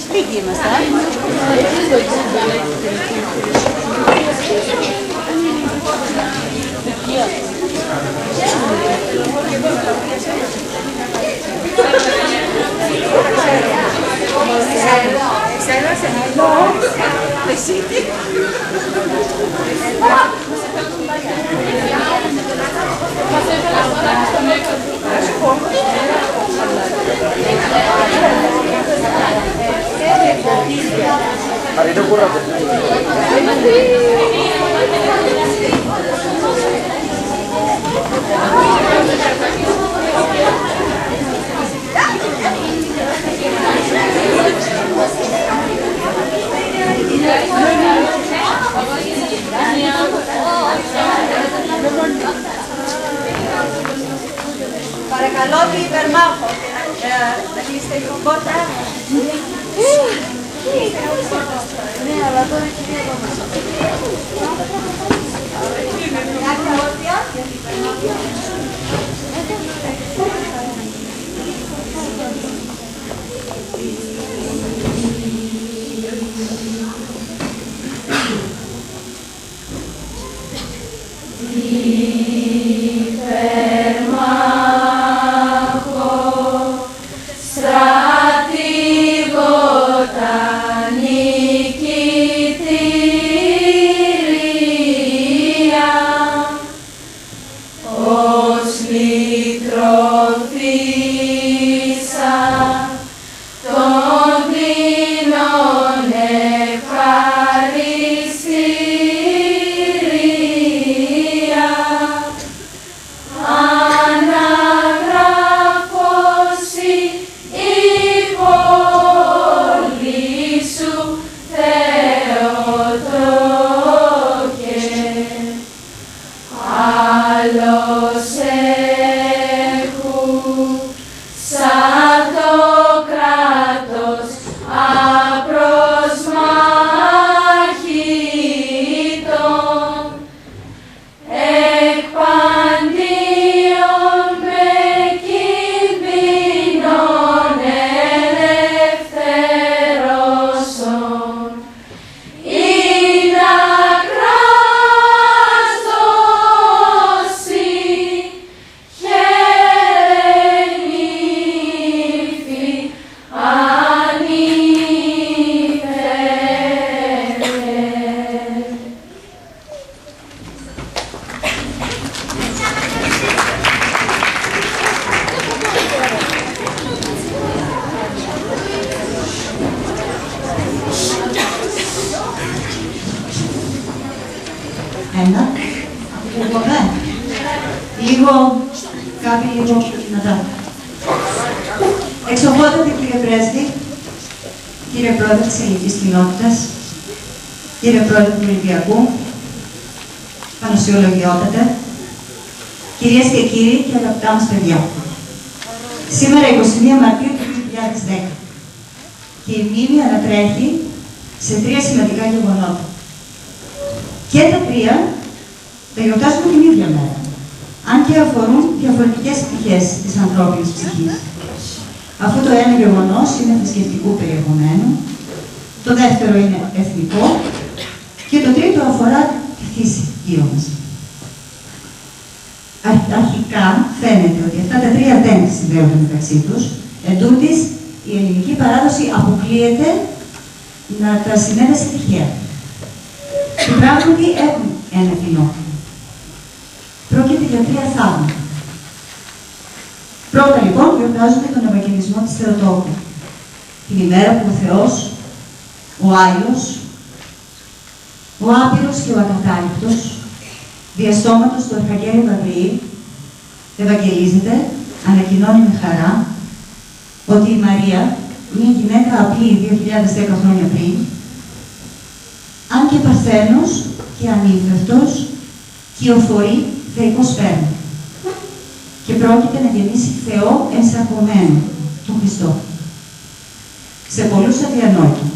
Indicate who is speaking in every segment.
Speaker 1: Σπίτι είμαστε.
Speaker 2: Παρακαλώ την υπερμάχο να κλείσετε την πόρτα.
Speaker 1: Ναι, αλλά τώρα κυρία εδώ μέσα.
Speaker 3: Ένα. Λίγο, κάποιοι λίγο δυνατά. Εξοχότατε κύριε Πρέσβη, κύριε Πρόεδρε της Ελληνικής Κοινότητας, κύριε Πρόεδρε του Ολυμπιακού, πανουσιολογιότατε, κυρίες και κύριοι και αγαπητά μας παιδιά. Σήμερα 21 Μαρτίου του 2010 και η μνήμη ανατρέχει σε 3 σημαντικά γεγονότα. Και τα 3 τα γιορτάζουμε την ίδια μέρα, αν και αφορούν διαφορετικές πτυχές της ανθρώπινης ψυχής. Αφού το ένα γεγονός είναι θρησκευτικού περιεχομένου, το δεύτερο είναι εθνικό και το τρίτο αφορά τη φύση γύρω μας. Αρχικά φαίνεται ότι αυτά τα 3 δεν συνδέονται μεταξύ τους, εντούτοις η ελληνική παράδοση αποκλείεται να τα συνέδεσει τυχαία. Οι πράγματι έχουν ένα κοινό. Πρόκειται για 3 θαύματα. Πρώτα λοιπόν γιορτάζουμε τον Ευαγγελισμό της Θεοτόκου. Την ημέρα που ο Θεός, ο Άγιος, ο άπειρος και ο ακατάληπτος, διαστόματος του Αρχαγγέλου Γαβριήλ, ευαγγελίζεται, ανακοινώνει με χαρά, ότι η Μαρία, μια γυναίκα απλή 2010 χρόνια πριν, αν και παρθένος και ανήμφευτος, κυοφορεί θεϊκό σπέρμα και πρόκειται να γεννήσει Θεό ενσαρκωμένο, τον Χριστό. Σε πολλούς αδιανόητο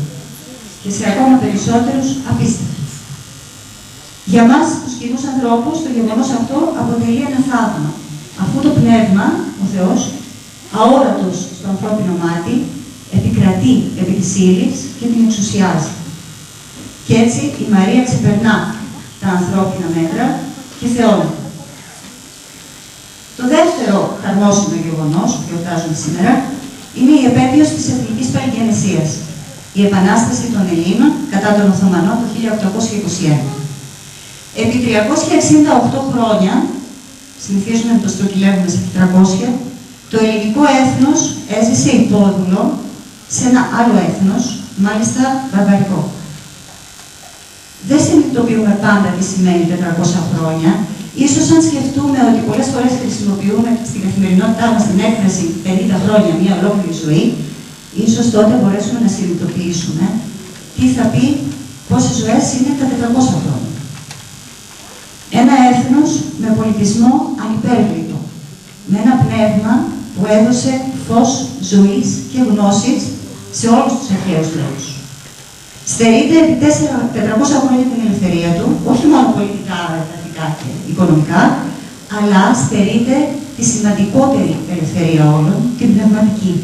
Speaker 3: και σε ακόμα περισσότερους απίστευτο. Για μας, τους κοινούς ανθρώπους, το γεγονός αυτό αποτελεί ένα θαύμα. Αφού το πνεύμα, ο Θεός, αόρατος στο ανθρώπινο μάτι, επικρατεί επί της ύλης και την εξουσιάζει. Και έτσι η Μαρία ξεπερνά τα ανθρώπινα μέτρα και θεώνεται. Το δεύτερο χαρμόσυνο γεγονός που γιορτάζουμε σήμερα είναι η επέτειος της Εθνικής Παλιγενεσίας, η Επανάσταση των Ελλήνων κατά των Οθωμανών το 1821. Επί 368 χρόνια, συνηθίζουμε να το στρογγυλεύουμε σε 400, το ελληνικό έθνος έζησε υπόδουλο σε ένα άλλο έθνος, μάλιστα βαρβαρικό. Δεν συνειδητοποιούμε πάντα τι σημαίνει 400 χρόνια. Ίσως αν σκεφτούμε ότι πολλές φορές χρησιμοποιούμε στην καθημερινότητά μας την έκφραση 50 χρόνια, μια ολόκληρη ζωή, ίσως τότε μπορέσουμε να συνειδητοποιήσουμε τι θα πει πόσες ζωές είναι τα 400 χρόνια. Ένα έθνος με πολιτισμό ανυπέρβλητο, με ένα πνεύμα που έδωσε φως ζωής και γνώσης σε όλους τους αρχαίους λαούς. Στερείται επί 400 χρόνια την ελευθερία του, όχι μόνο πολιτικά, εδαφικά και οικονομικά, αλλά στερείται τη σημαντικότερη ελευθερία όλων, την πνευματική.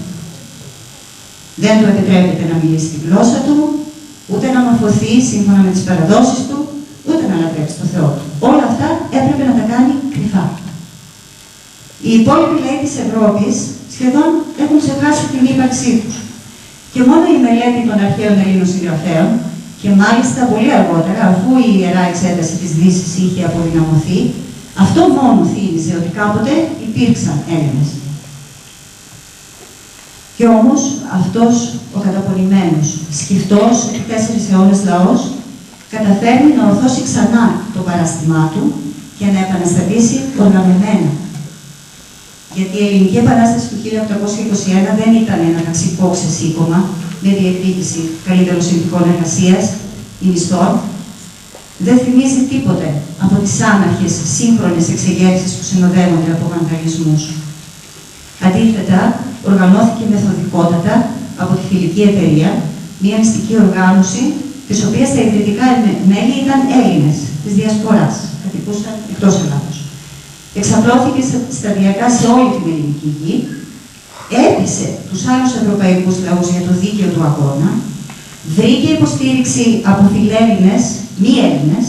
Speaker 3: Δεν του επιτρέπεται να μιλήσει τη γλώσσα του, ούτε να μορφωθεί σύμφωνα με τις παραδόσεις του, ούτε να λατρέψει το Θεό του. Όλα αυτά έπρεπε να τα κάνει κρυφά. Οι υπόλοιποι λαοί της Ευρώπης σχεδόν έχουν ξεχάσει την ύπαρξή τους. Και μόνο η μελέτη των αρχαίων Ελλήνων συγγραφέων, και μάλιστα πολύ αργότερα, αφού η Ιερά Εξέταση της Δύσης είχε αποδυναμωθεί, αυτό μόνο θύμιζε ότι κάποτε υπήρξαν Έλληνες. Κι όμως αυτός ο καταπονημένος, σκυφτός επί 4 αιώνες λαός, καταφέρνει να ορθώσει ξανά το παράστημά του και να επαναστατήσει οργανωμένα. Γιατί η Ελληνική Επανάσταση του 1821 δεν ήταν ένα ταξικό ξεσήκωμα με διεκδίκηση καλύτερων συνθηκών εργασίας ή μισθών. Δεν θυμίζει τίποτε από τις άναρχες σύγχρονες εξεγέρσεις που συνοδεύονται από βανδαλισμούς. Αντίθετα, οργανώθηκε μεθοδικότατα από τη Φιλική Εταιρεία, μια μυστική οργάνωση, της οποίας τα ιδρυτικά μέλη ήταν Έλληνες της Διασποράς, κατοικούσαν εκτός Ελλάδος. Εξαπλώθηκε σταδιακά σε όλη την ελληνική γη, έπεισε τους άλλους ευρωπαϊκούς λαούς για το δίκαιο του αγώνα, βρήκε υποστήριξη από φιλέλληνες, μη Έλληνες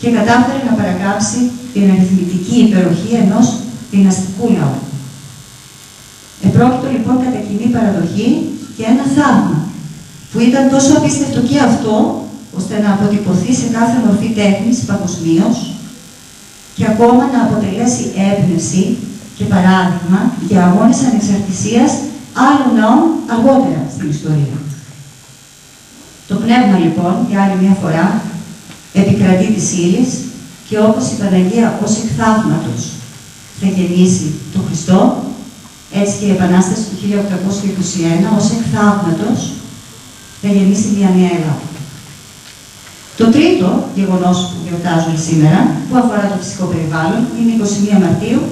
Speaker 3: και κατάφερε να παρακάμψει την αριθμητική υπεροχή ενός δυναστικού λαού. Επρόκειτο λοιπόν κατά κοινή παραδοχή και ένα θαύμα, που ήταν τόσο απίστευτο και αυτό, ώστε να αποτυπωθεί σε κάθε μορφή τέχνης παγκοσμίως και ακόμα να αποτελέσει έμπνευση και παράδειγμα για αγώνες ανεξαρτησίας άλλων λαών αργότερα στην ιστορία. Το πνεύμα λοιπόν, για άλλη μια φορά, επικρατεί της ύλης και όπως η Παναγία ως εκ θαύματος θα γεννήσει τον Χριστό, έτσι και η Επανάσταση του 1821 ως εκ θαύματος θα γεννήσει μια νέα Ελλάδα. Το τρίτο γεγονός που γιορτάζουμε σήμερα, που αφορά το φυσικό περιβάλλον, είναι 21 Μαρτίου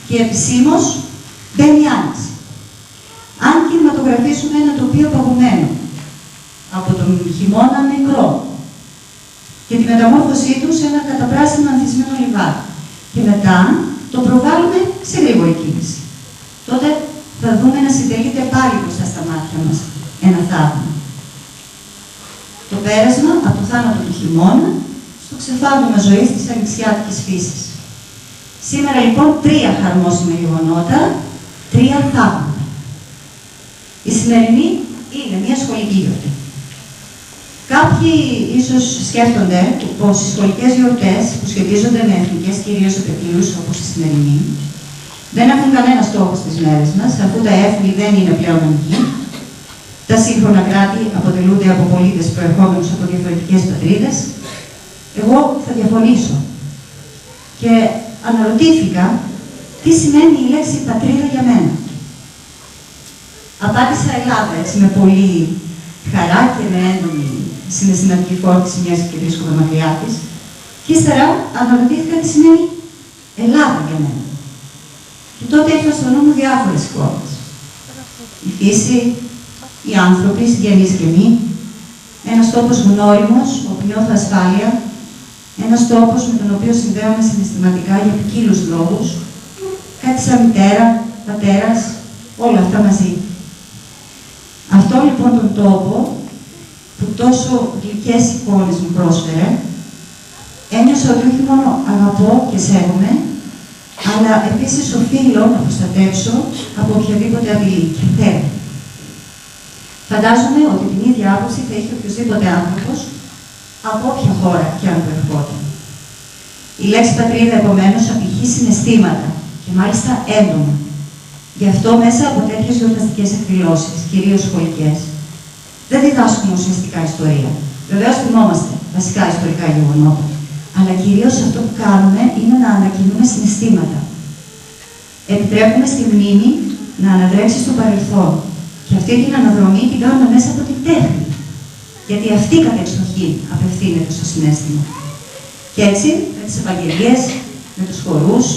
Speaker 3: και επισήμως μπαίνει η Άνοιξη. Αν κινηματογραφήσουμε ένα τοπίο παγωμένο, από τον χειμώνα νεκρό και τη μεταμόρφωσή του σε ένα καταπράσινο ανθισμένο λιβάδι και μετά το προβάλλουμε σε γρήγορη κίνηση, τότε θα δούμε να συντελείται πάλι μπροστά στα μάτια μας ένα θαύμα. Το πέρασμα από το θάνατο του χειμώνα στο ξεφάβημα ζωής της ανοιξιάτικης φύσης. Σήμερα λοιπόν 3 χαρμόσυνα γεγονότα, 3 θαύματα. Η σημερινή είναι μια σχολική γιορτή. Κάποιοι ίσως σκέφτονται πως οι σχολικές γιορτές που σχετίζονται με εθνικές κυρίως επαιτίους, όπως η σημερινή, δεν έχουν κανένα στόχο στις μέρες μας, αφού τα έθνη δεν είναι πλέον ανοιχτή. Τα σύγχρονα κράτη αποτελούνται από πολίτες προερχόμενους από διαφορετικές πατρίδες. Εγώ θα διαφωνήσω. Και αναρωτήθηκα τι σημαίνει η λέξη πατρίδα για μένα. Απάντησα Ελλάδα, έτσι με πολύ χαρά και με έντονη συναισθηματική φόρτιση μιας και βρίσκομαι μακριά της. Και ύστερα αναρωτήθηκα τι σημαίνει Ελλάδα για μένα. Και τότε έφερα στο νου μου διάφορες εικόνες. Η φύση, οι άνθρωποι, συγγενείς και μη, ένας τόπος γνώριμος, όπου νιώθω ασφάλεια, Ένας τόπος με τον οποίο συνδέομαι συναισθηματικά για ποικίλους λόγους, κάτι σαν μητέρα, πατέρας, όλα αυτά μαζί. Αυτό λοιπόν τον τόπο, που τόσο γλυκές εικόνες μου πρόσφερε, ένιωσα ότι όχι μόνο αγαπώ και σέβομαι, αλλά επίσης οφείλω να προστατεύσω από οποιαδήποτε απειλή και θέλω. Φαντάζομαι ότι την ίδια άποψη θα είχε οποιοδήποτε άνθρωπος, από όποια χώρα και αν προερχόταν. Η λέξη πατρίδα, επομένως, απηχεί συναισθήματα και μάλιστα έντονα. Γι' αυτό μέσα από τέτοιες γιορταστικές εκδηλώσεις, κυρίως σχολικές, δεν διδάσκουμε ουσιαστικά ιστορία. Βεβαίως θυμόμαστε βασικά ιστορικά γεγονότα, αλλά κυρίως αυτό που κάνουμε είναι να ανακοινούμε συναισθήματα. Επιτρέπουμε στη μνήμη να ανατρέξει στο παρελθόν και αυτή την αναδρομή την κάνουμε μέσα από την τέχνη, γιατί αυτή κατ' εξοχή απευθύνεται στο συναίσθημα. Και έτσι, με τις επαγγελίες, με τους χορούς,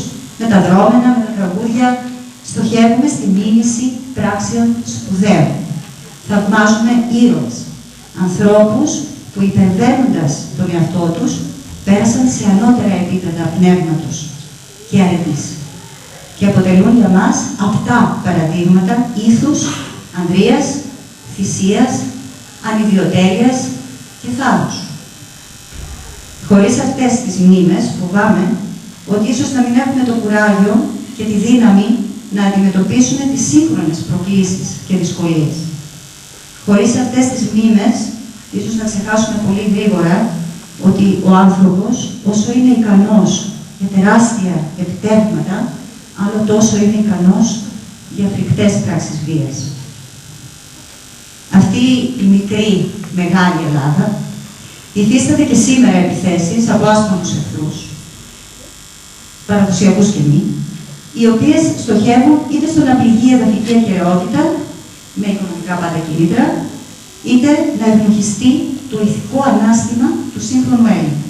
Speaker 3: με τα δρόμενα, με τα τραγούδια, στοχεύουμε στη μίμηση πράξεων σπουδαίων. Θαυμάζουμε ήρωες, ανθρώπους που υπερβαίνοντας τον εαυτό τους, πέρασαν σε ανώτερα επίπεδα πνεύματος και αρετής και αποτελούν για μας απτά παραδείγματα ήθους, ανδρείας, θυσίας, ανιδιοτέλειας και θάρρους. Χωρίς αυτές τις μνήμες, φοβάμαι ότι ίσως να μην έχουμε το κουράγιο και τη δύναμη να αντιμετωπίσουμε τις σύγχρονες προκλήσεις και δυσκολίες. Χωρίς αυτές τις μνήμες, ίσως να ξεχάσουμε πολύ γρήγορα ότι ο άνθρωπος, όσο είναι ικανός για τεράστια επιτεύγματα, άλλο τόσο είναι ικανός για φρικτές πράξεις βίας. Αυτή η μικρή, μεγάλη Ελλάδα υφίσταται και σήμερα επιθέσεις από άσπονους εχθρούς, παραδοσιακούς και μη, οι οποίες στοχεύουν είτε στο να πληγεί εδαφική ακεραιότητα, με οικονομικά πάντα κίνητρα, είτε να ευνοχιστεί το ηθικό ανάστημα του σύγχρονου Έλληνα.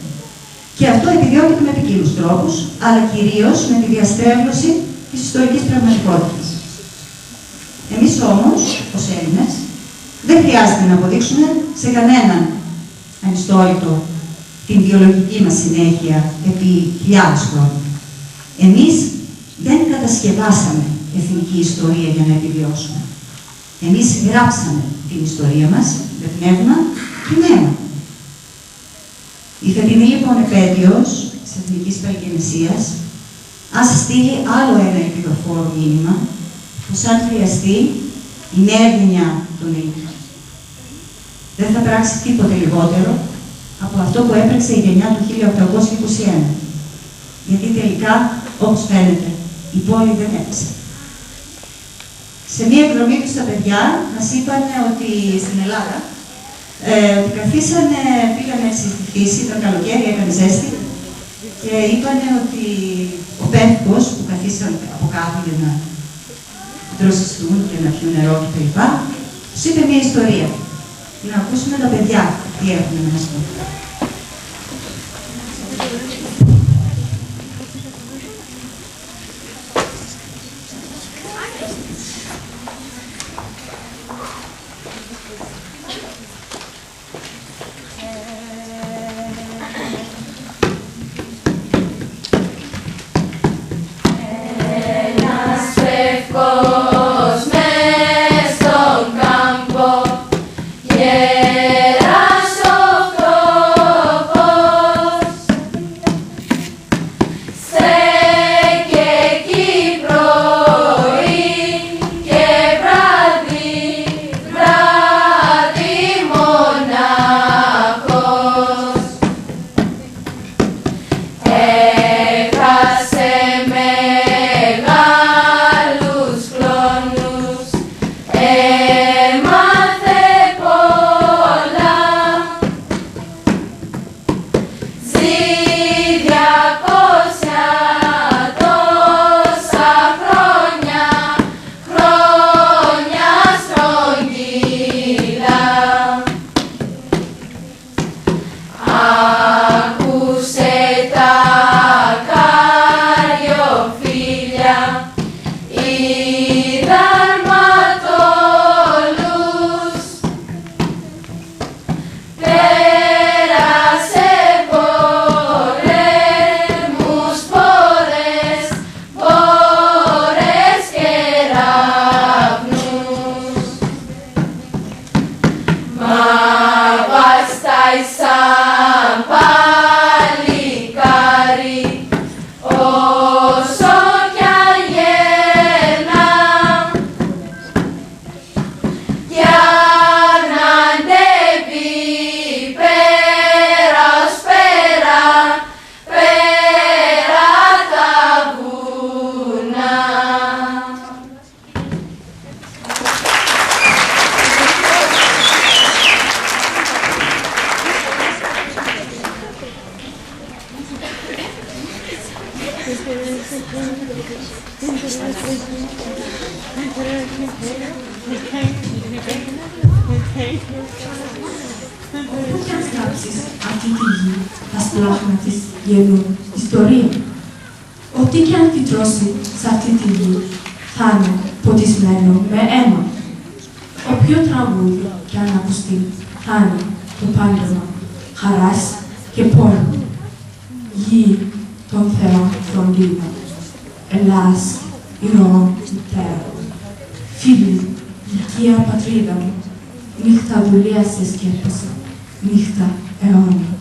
Speaker 3: Και αυτό επιδιώκεται με ποικίλους τρόπους, αλλά κυρίως με τη διαστρέβλωση της ιστορικής πραγματικότητας. Εμείς όμως, ως Έλληνες, δεν χρειάζεται να αποδείξουμε σε κανέναν ανιστόρητο την βιολογική μας συνέχεια επί χιλιάδες χρόνων. Εμείς δεν κατασκευάσαμε εθνική ιστορία για να επιβιώσουμε. Εμείς γράψαμε την ιστορία μας με πνεύμα κειμένο. Η φετινή λοιπόν επέτειος της Εθνικής Παλαιγεννησίας ας στείλει άλλο ένα επιδοφόρο μήνυμα πως αν χρειαστεί η νέα γενιά των Ελλήνων δεν θα πράξει τίποτε λιγότερο από αυτό που έπραξε η γενιά του 1821. Γιατί τελικά, όπως φαίνεται, η πόλη δεν έπεσε. Σε μία εκδρομή του στα παιδιά, μας είπαν ότι στην Ελλάδα καθίσανε, πήγανε έτσι στη φύση, ήταν καλοκαίρι, έκανε ζέστη και είπανε ότι ο πέφτος που καθίσαν από κάτω για να δροσιστούν και να πιούν νερό κτλ. Τους είπε μία ιστορία. Να ακούσουμε τα παιδιά τι έχουν να μας πούν.
Speaker 4: Γέρας ο Όπου κι αν στάψεις αυτή τη γη, τα σπλάχνα της γεννούν ιστορία. Ό,τι κι αν φυτρώσει σε αυτή τη γη, θα είναι ποτισμένο με αίμα. Όποιο τραγούδι κι αν ακουστεί, θα είναι το πάντομα χαράς και πόνο. Γη των Θεών φροντίδα, Ελλάς, ηρώων μητέρα. Φίλοι, οικία πατρίδα μου, νύχτα δουλεία σε σκέφασα, νύχτα αιώνια.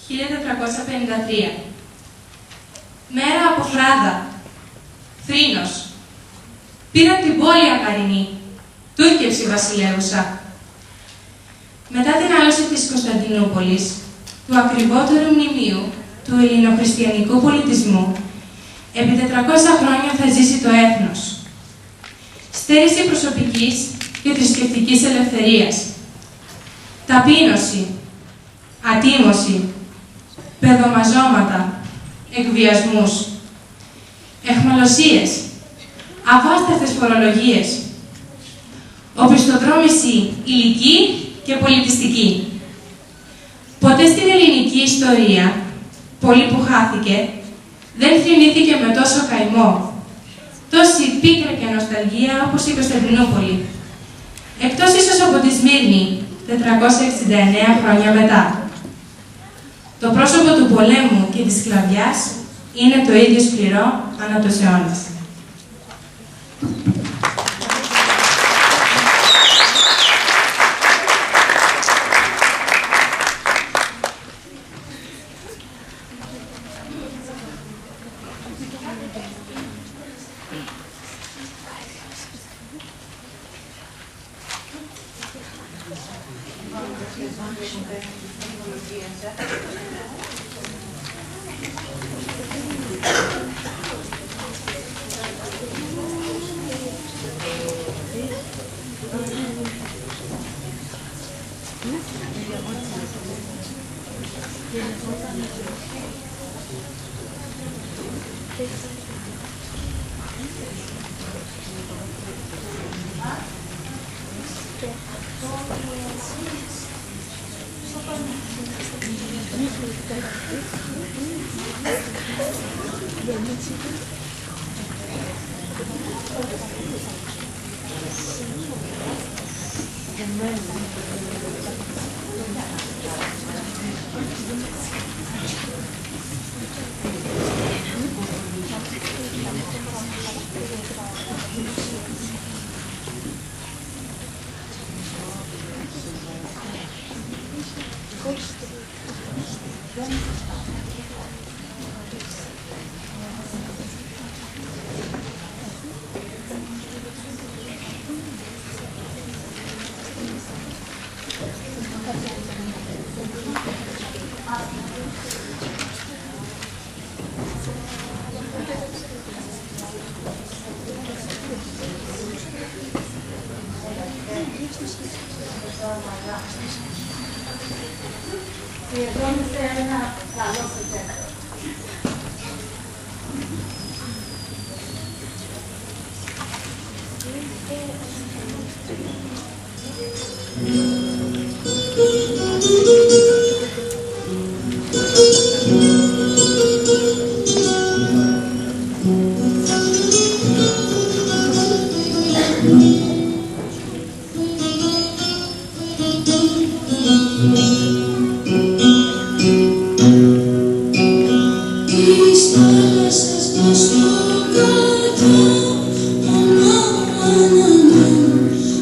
Speaker 4: 1453. Μέρα από Φράδα. Θρήνος. Πήραν την πόλη Ακαρινή. Τούρκευση βασιλεύουσα. Μετά την άλωση της Κωνσταντινούπολης, του ακριβότερου μνημείου του ελληνοχριστιανικού πολιτισμού, επί 400 χρόνια θα ζήσει το έθνος. Στέρηση προσωπικής και θρησκευτικής ελευθερίας. Ταπείνωση, ατίμωση, παιδομαζώματα, εκβιασμούς, εχμαλωσίες, αβάσταχτες φορολογίες, οπισθοδρόμηση υλική και πολιτιστική. Ποτέ στην ελληνική ιστορία, πολύ που χάθηκε, δεν θυμήθηκε με τόσο καημό, τόση πίκρα και νοσταλγία όπως η Κωνσταντινούπολη. Εκτός ίσως από τη Σμύρνη, 469 χρόνια μετά. Το πρόσωπο του πολέμου και της σκλαβιάς είναι το ίδιο σκληρό ανά τους αιώνες.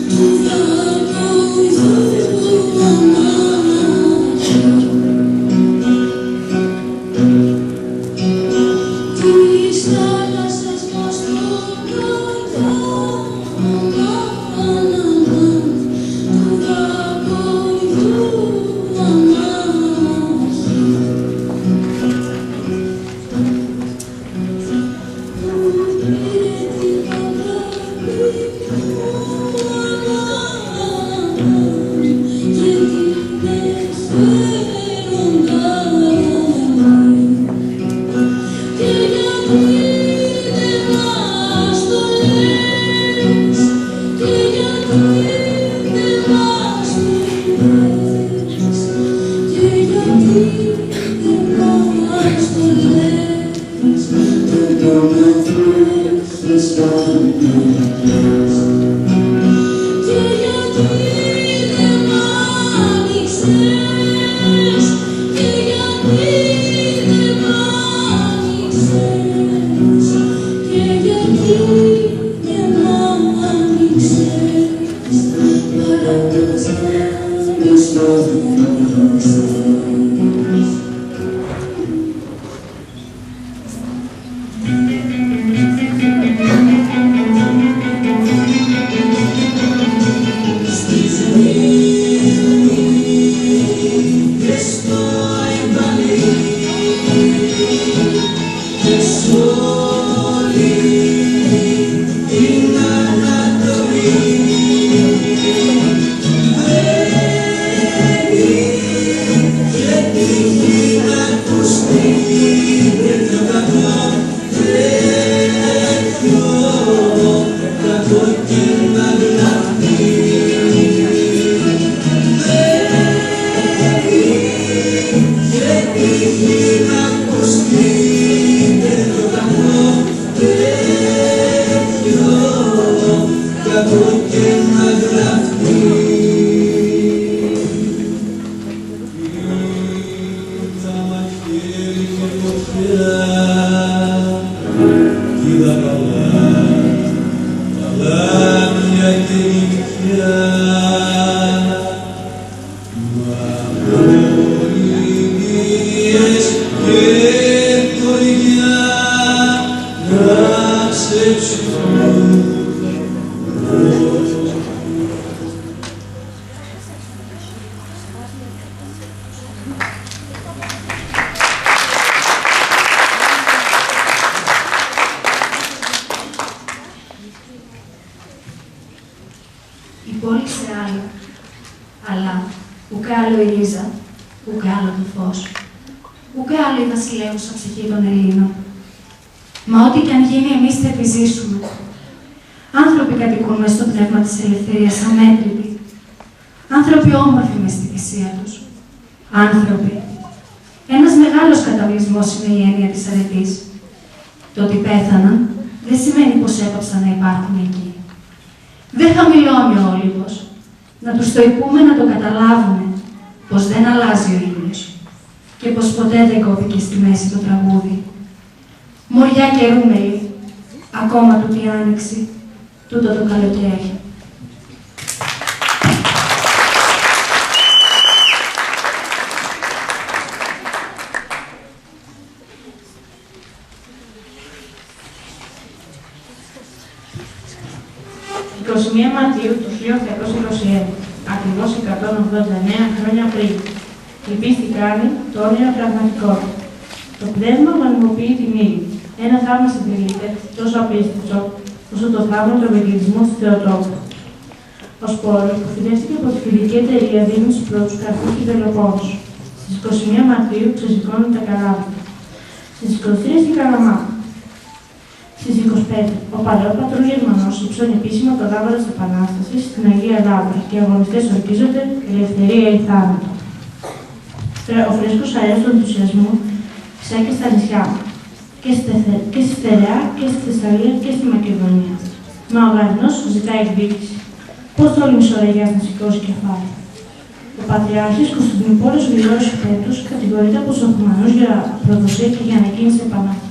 Speaker 5: Του
Speaker 4: Υπόλοιξε άλλο, αλλά ουκ άλλο η ρίζα, ουκ άλλο το φως, ουκ άλλο η βασιλεύουσα ψυχή των Ελλήνων. Μα ό,τι κι αν γίνει, εμείς θα επιζήσουμε. Άνθρωποι κατοικούν μες στο πνεύμα της ελευθερίας, αμέτρητοι. Άνθρωποι όμορφοι μες στη θυσία τους. Άνθρωποι. Ένας μεγάλος καταβλισμός είναι η έννοια της αρετής. Το ότι πέθαναν δεν σημαίνει πως έπαψαν να υπάρχουν εκεί. Δεν χαμηλώνει ο όλυβος. Να τους το υπούμε να το καταλάβουμε, πως δεν αλλάζει ο ήλιος και πως ποτέ δεν κόβηκε στη μέση το τραγούδι. Μοριά και ρούμελη, ακόμα τούτη άνοιξη, τούτο το καλοκαίρι.
Speaker 5: Μαρτίου του 1821, ακριβώς 189 χρόνια πριν, η πίστη κάνει το όνειρο πραγματικότητα. Το πνεύμα γονιμοποιεί την ύλη. Ένα θαύμα συντελείται τόσο απίστευτο, όσο το θαύμα του ευαγγελισμού του Θεοτόκου. Ο σπόρος που φυτεύτηκε από τη φιλική εταιρεία δίνει στους πρώτους καρπούς του Πελοπόννησου. Στις 21 Μαρτίου ξεσηκώνουν τα καράβια. Στις 23 η Καλαμάτα. Στις 25, ο παλαιόπατρος Γερμανός υψώνει επίσημα το λάβαρο της Επανάστασης στην Αγία Λάμπρα και οι αγωνιστές ορκίζονται ελευθερία ή θάνατο. Ο φρέσκος αέρας του ενθουσιασμού φυσάει και στα νησιά, και στη Στερεά και στη Θεσσαλία και στη Μακεδονία. Μα ο Γαρινός ζητάει εκδίκηση. Πώς τόλμησε ο Ρεγιάς να σηκώσει κεφάλι. Ο Πατριάρχης Κωνσταντινούπολης Γρηγόρης Πέτρος κατηγορείται από τους Οθωμανούς για προδοσία και για ανακίνηση επανάσταση.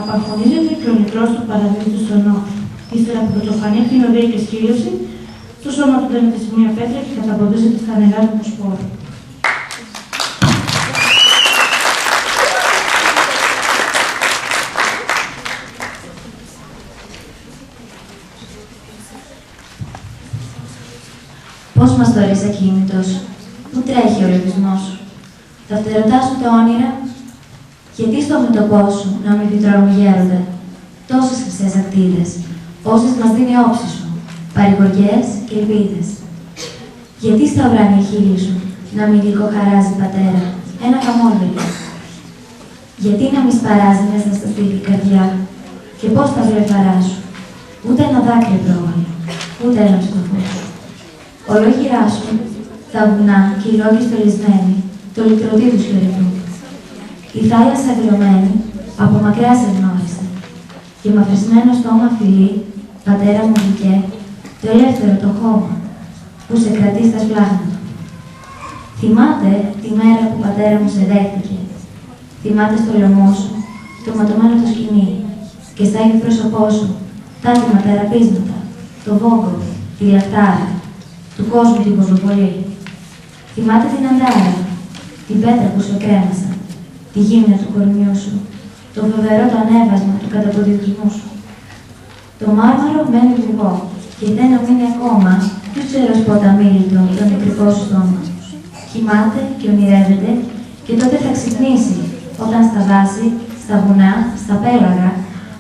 Speaker 5: Απαγχωνίζεται και ο νεκρός του παραδείγματος στον νόμο. Ύστερα από πρωτοφανή ακτινοδία και σκύλωση, το σώμα του δένεται σε μια πέτρα και καταποντίζεται στα νερά του Σπόρου.
Speaker 6: Πώς μας θωρείς ακίνητος, πού τρέχει ο λογισμός σου, τα φτερωτά σου τα όνειρα, γιατί στο μέτωπό σου να μην διτρώνουν γέροντα, τόσες χρυσές ακτίδες, όσες μας δίνει όψη σου, παρηγοριές και ελπίδες. Γιατί στα ουράνια χείλη σου να μην γλυκοχαράζει πατέρα, ένα χαμόγελο. Γιατί να μην σπαράζει μέσα στα στήλη καρδιά, και πώς τα βλεφαρά σου, ούτε ένα δάκρυ πρόβαλε, ούτε ένα στο φως. Ολόγυρά σου, τα βουνά και οι λόγοι στολισμένοι, το λυτρωτή τους χαιρετούν. Η θάλασσα αγριωμένη, από μακριά σε γνώρισε, και με αφρισμένο στόμα φιλί, πατέρα μου δικέ, το ελεύθερο το χώμα, που σε κρατεί στα σπλάχνα. Θυμάται τη μέρα που πατέρα μου σε δέχτηκε. Θυμάται στο λαιμό σου, το ματωμένο το σκοινί, και στα ίδια πρόσωπό σου, τα άτιμα τεραπίσματα, το βόγκο, τη λαχτάρα, του κόσμου την κοσμοπολή. Θυμάται την αντάρα, την πέτρα που σου εκρέμασα, τη γύμνια του κορμιού σου, το φοβερό το ανέβασμα του καταποντισμού σου. Το μάρμαρο μένει λιγό και δεν μείνει ακόμα, ποιος ξέρος πότε αμήλυτο το νεκρικό σου στόμα. Κοιμάται και ονειρεύεται και τότε θα ξυπνήσει, όταν στα δάση, στα βουνά, στα πέλαγα,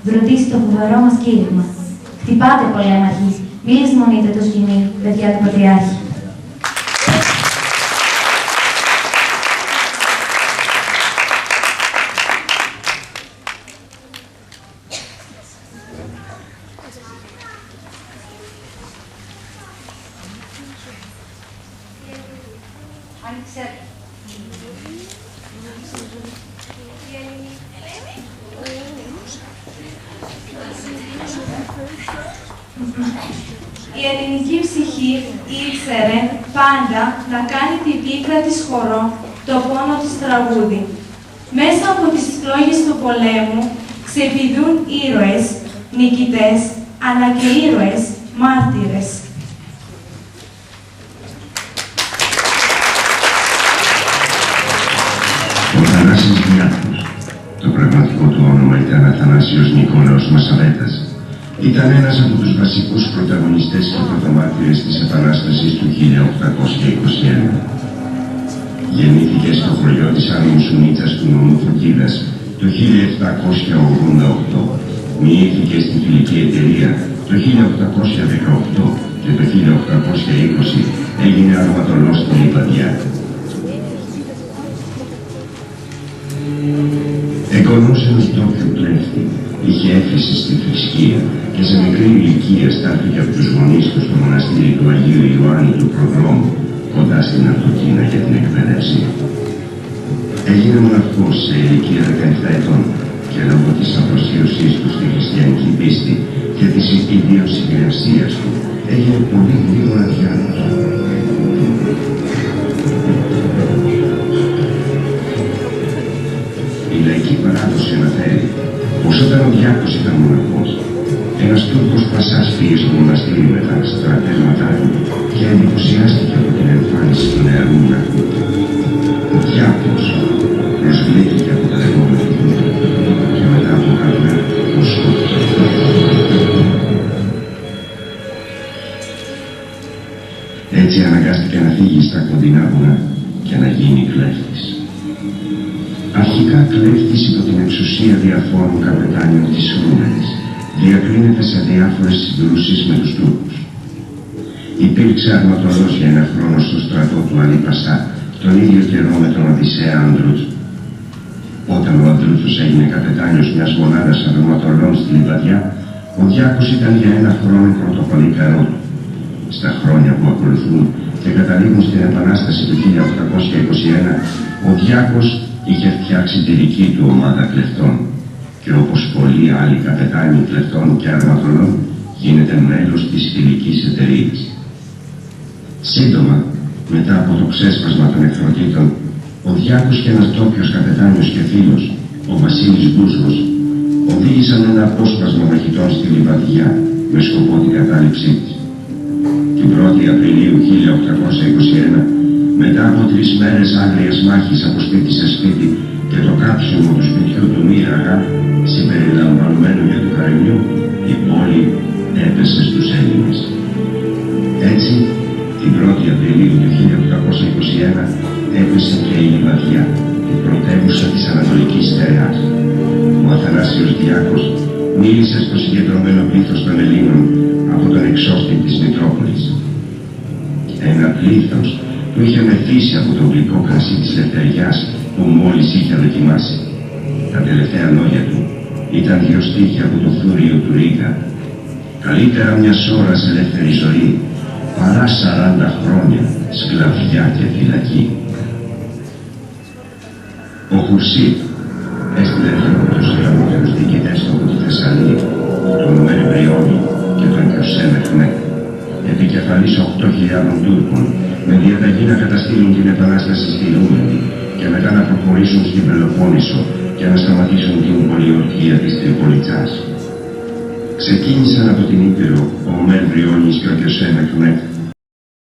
Speaker 6: βροντίσει το φοβερό μας κήρυγμα. Χτυπάτε, πολέμαρχοι, μη λησμονείτε το σκηνή, παιδιά του Πατριάρχη.
Speaker 2: Άνοιξε.
Speaker 4: Η ελληνική ψυχή ήξερε πάντα να κάνει τη πίκρα της χορό, το πόνο της τραγούδι. Μέσα από τις φλόγες του πολέμου ξεπηδούν ήρωες, νικητές, αλλά και ήρωες, μάρτυρες.
Speaker 7: Ο Θανάσης Διάκος, το πραγματικό του όνομα ήταν Αθανάσιος Νικόλαος Μασαβέτας, ήταν ένας από τους βασικούς πρωταγωνιστές και πρωτομάρτυρες της Επανάστασης του 1821. Γεννήθηκε στο χωριό της Άμμου Σουνίτσας του νομού Φωκίδας το 1788. Μοιήθηκε στην Φιλική Εταιρεία το 1818 και το 1820 έγινε αρματολός στην Λιβαδιά. Εγγονός ενός ντόπιου κλέφτη, είχε έφεση στη θρησκεία και σε μικρή ηλικία στάθηκε από τους γονείς του στο μοναστήρι του Αγίου Ιωάννη του Προδρόμου, κοντά στην Αρτοκίνα για την εκπαίδευση. Έγινε μοναχός σε ηλικία 17 ετών και λόγω της αφοσίωσής του στη χριστιανική πίστη και της ιδίως συγκρασίας του έγινε πολύ γρήγορα διάνος. Η λαϊκή παράδοση αναφέρει πως όταν ο Διάκος ήταν μοναχός, ένας Τούρκος πασάς πήγε στο μοναστήρι με τα στρατεύματά του και εντυπωσιάστηκε από την εμφάνιση του νεαρού μοναχού. Ο Διάκος προσβλήθηκε από τα λεγόμενα του και μετά από χαρά τον σκότωσε. Έτσι αναγκάστηκε να φύγει στα κοντινά βουνά και να γίνει κλέφτης. Αρχικά κλέφτης υπό την εξουσία διαφόρων καπετάνιων της Ρούμενης, διακρίνεται σε διάφορες συγκρούσεις με τους Τούρκους. Υπήρξε αρματολός για ένα χρόνο στο στρατό του Αλή Πασά, τον ίδιο καιρό με τον Οδυσσέα Ανδρούτ. Όταν ο Ανδρούτος έγινε καπετάνιος μιας μονάδας αρματολών στη Λιβαδιά, ο Διάκος ήταν για ένα χρόνο πρωτοπαλικαρό του. Στα χρόνια που ακολουθούν και καταλήγουν στην Επανάσταση του 1821, ο Διάκος είχε φτιάξει τη δική του ομάδα κλεφτών και όπως πολλοί άλλοι καπετάνοι κλεφτών και αρματολών γίνεται μέλος της Φιλικής Εταιρείας. Σύντομα, μετά από το ξέσπασμα των εχθροτήτων, ο Διάκος και ένας ντόπιος καπετάνιος και φίλος, ο Βασίλης Μπούσλος, οδήγησαν ένα απόσπασμα μαχητών στη Λιβαδιά με σκοπό την κατάληψή της. Την 1η Απριλίου 1821, μετά από 3 μέρες άγριας μάχης από σπίτι σε σπίτι και το κάψιμο του σπιτιού του Μοίραγα, συμπεριλαμβανομένου και του Καρινιού, η πόλη έπεσε στους Έλληνες. Έτσι, την 1η Απριλίου του 1821 έπεσε και η Λιβαδιά, η πρωτεύουσα της Ανατολικής Στερεάς. Ο Αθανάσιος Διάκος μίλησε στο συγκεντρωμένο πλήθος των Ελλήνων από τον εξώστη της Μητρόπολης. Ένα πλήθος που είχε μεθύσει από το γλυκό κρασί της Λευτεριάς που μόλις είχε δοκιμάσει. Τα τελευταία λόγια του ήταν 2 στίχοι από το Θούριο του Ρίγα. Καλύτερα μιας ώρας ελεύθερη ζωή παρά 40 χρόνια σκλαβιά και φυλακή. Ο Χουρσίτ έστειλε τους γραμμότερους διοικητές από τη Θεσσαλία, τον Μερβριόνι και τον Κιωσέ Μεχμέτ, επικεφαλής 8.000 Τούρκων, με διαταγή να καταστήλουν την Επανάσταση στη Ρούμενη και μετά να προχωρήσουν στην Πελοπόννησο και να σταματήσουν την πολιορκία της Τριπολιτσάς. Ξεκίνησαν από την Ήπειρο ο Μερβριόνις και ο Κιωσέ Μεχμέτ